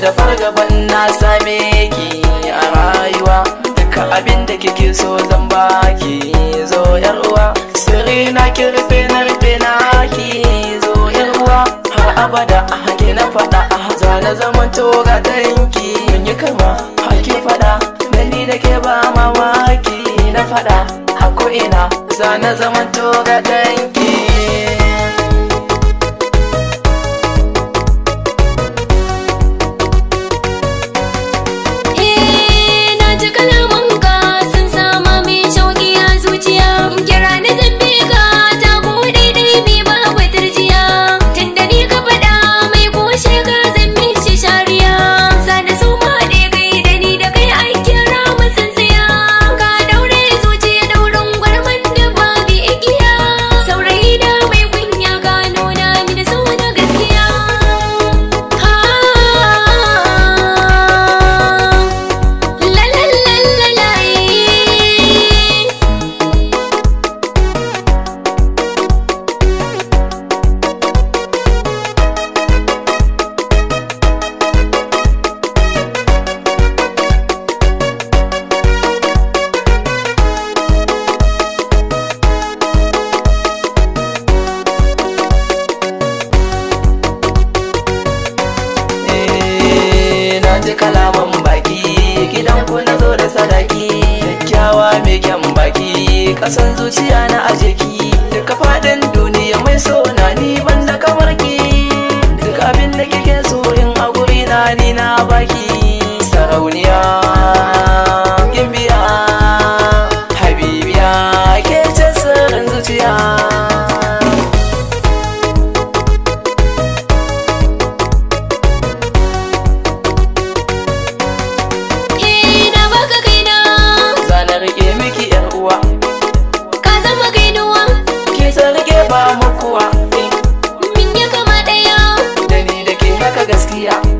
da fargaban na same ki a rayuwa. Duka abin da kike so zan baki, zo yar uwa. Sirri na ki rufe na ki, zo yar uwa. Har abada a hake na faɗa, za na zaman toga tanki. Mun yi kama hake faɗa, da ni da ke ba mamaki. Na faɗa a ko'ina, za na zaman toga tanki. Ji kalaman baki, gidan ku na zo da sadaki. Kyakkyawa mai kyan baki, kasan zuciya na ajeki. Duka fadin duniya mai so na ni banda kamar ki. Duk abin da kike so in a guri na ni na baki. Sarauniya gimbiya habibiya, ke ce sirrin zuciya. Ba mu kuwa, min ya kama ɗaya, da ni da ke haka gaskiya.